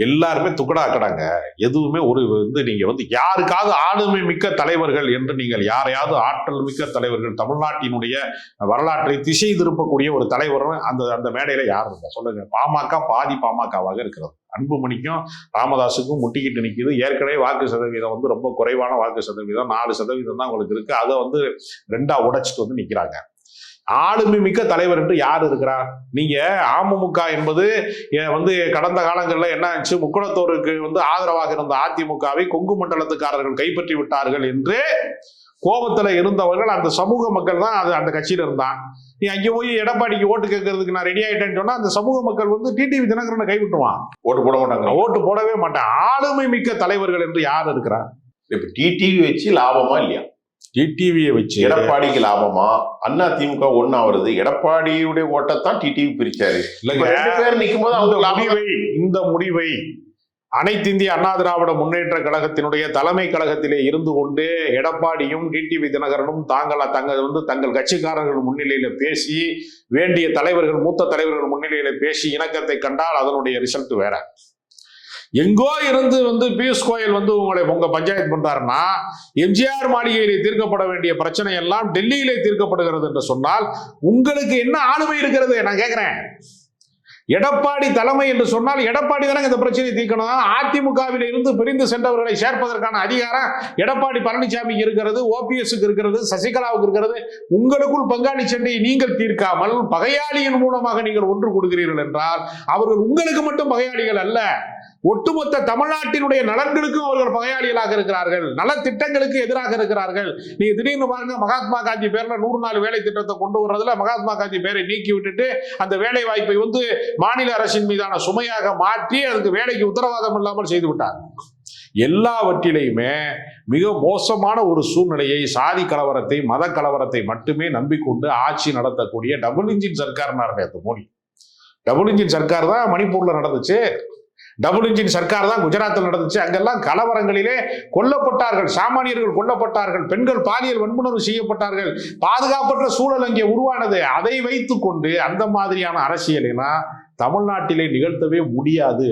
எல்லாருமே துக்கடாக்கடாங்க. எதுவுமே ஒரு நீங்க யாருக்காவது ஆளுமை மிக்க தலைவர்கள் என்று நீங்கள் யாரையாவது ஆற்றல் மிக்க தலைவர்கள் தமிழ்நாட்டினுடைய வரலாற்றை திசை திருப்பக்கூடிய ஒரு தலைவர் அந்த மேடையில யார் இருந்தா சொல்லுங்க. பாமக பாதி பாமகவாக இருக்கிறது. அன்புமணிக்கும் ராமதாஸுக்கும் முட்டிக்கிட்டு நிற்குது. ஏற்கனவே வாக்கு சதவீதம் ரொம்ப குறைவான வாக்கு சதவீதம் 4% தான் உங்களுக்கு இருக்கு. அதை 2ஆ உடைச்சிட்டு நிற்கிறாங்க. ஆளுமை மிக்க தலைவர் என்று யார் இருக்கிறார்? நீங்க அமமுக என்பது கடந்த காலங்களில் என்ன ஆச்சு, முக்குளத்தோருக்கு ஆதரவாக இருந்த அதிமுகவை கொங்கு மண்டலத்துக்காரர்கள் கைப்பற்றி விட்டார்கள் என்று கோபத்துல இருந்தவர்கள் அந்த சமூக மக்கள் தான் அந்த கட்சியில இருந்தான். நீ அங்கே போய் எடப்பாடிக்கு ஓட்டு கேட்கறதுக்கு நான் ரெடி ஆயிட்டேன்னு சொன்னா அந்த சமூக மக்கள் டிடிவி தினகரனை கைவிட்டுவான். ஓட்டு போட மாட்டாங்க. ஓட்டு போடவே மாட்டான். ஆளுமை மிக்க தலைவர்கள் என்று யார் இருக்கிறார்? இப்ப டிடிவி வச்சு லாபமா இல்லையா? டிடிவியை வச்சு எடப்பாடிக்கு லாபமா? அண்ணா திமுக ஒன்னா வருது. எடப்பாடியுடைய ஓட்டத்தான் டிடிவி பிரிச்சாரு. நிற்கும் போது இந்த முடிவை அனைத்து இந்திய அண்ணா திராவிட முன்னேற்ற கழகத்தினுடைய தலைமை கழகத்திலே இருந்து கொண்டு எடப்பாடியும் டிடிவி தினகரனும் தங்கள் கட்சிக்காரர்கள் முன்னிலையில பேசி வேண்டிய தலைவர்கள் மூத்த தலைவர்கள் முன்னிலையில பேசி இணக்கத்தை கண்டால் அதனுடைய ரிசல்ட் வேற. எங்கோ இருந்து பியூஷ் கோயல் உங்க பஞ்சாயத்து பண்றாருன்னா எம்ஜிஆர் மாளிகையிலே தீர்க்கப்பட வேண்டிய பிரச்சனை எல்லாம் டெல்லியிலே தீர்க்கப்படுகிறது என்று சொன்னால் உங்களுக்கு என்ன ஆளுமை இருக்கிறது? நான் கேட்கிறேன். எடப்பாடி தலைமை என்று சொன்னால் எடப்பாடி தானே இந்த பிரச்சனையை தீர்க்கணும். அதிமுகவில் இருந்து பிரிந்து சென்றவர்களை சேர்ப்பதற்கான அதிகாரம் எடப்பாடி பழனிசாமிக்கு இருக்கிறது, ஓபிஎஸ்க்கு இருக்கிறது, சசிகலாவுக்கு இருக்கிறது. உங்களுக்குள் பங்காளி சண்டையை நீங்கள் தீர்க்காமல் பகையாளியின் மூலமாக நீங்கள் ஒன்று கொடுக்கிறீர்கள் என்றால் அவர்கள் உங்களுக்கு மட்டும் பகையாளிகள் அல்ல, ஒட்டுமொத்த தமிழ்நாட்டினுடைய நலன்களுக்கும் அவர்கள் பகையாளிகளாக இருக்கிறார்கள், நலத்திட்டங்களுக்கு எதிராக இருக்கிறார்கள். நீங்க திடீர்னு பாருங்க, மகாத்மா காந்தி பேர்ல 100 நாள் வேலை திட்டத்தை கொண்டு வர்றதுல மகாத்மா காந்தி பேரை நீக்கி விட்டுட்டு அந்த வேலை வாய்ப்பை மாநில அரசின் மீதான சுமையாக மாற்றி அதுக்கு வேலைக்கு உத்தரவாதம் இல்லாமல் செய்து விட்டார். எல்லாவற்றிலையுமே மிக மோசமான ஒரு சூழ்நிலையை, சாதி கலவரத்தை, மத கலவரத்தை மட்டுமே நம்பிக்கொண்டு ஆட்சி நடத்தக்கூடிய double engine Sarkar Modi. Double engine Sarkar தான் மணிப்பூர்ல நடந்துச்சு. டபுள் இன்ஜின் சர்க்கார் தான் குஜராத்தில் நடந்துச்சு. அங்கெல்லாம் கலவரங்களிலே கொல்லப்பட்டார்கள், சாமானியர்கள் கொல்லப்பட்டார்கள், பெண்கள் பாலியல் வன்புணர்வு செய்யப்பட்டார்கள், பாதுகாப்பற்ற சூழல் அங்கே உருவானது. அதை வைத்துக் கொண்டு அந்த மாதிரியான அரசியலை தமிழ்நாட்டிலே நிகழ்த்தவே முடியாது.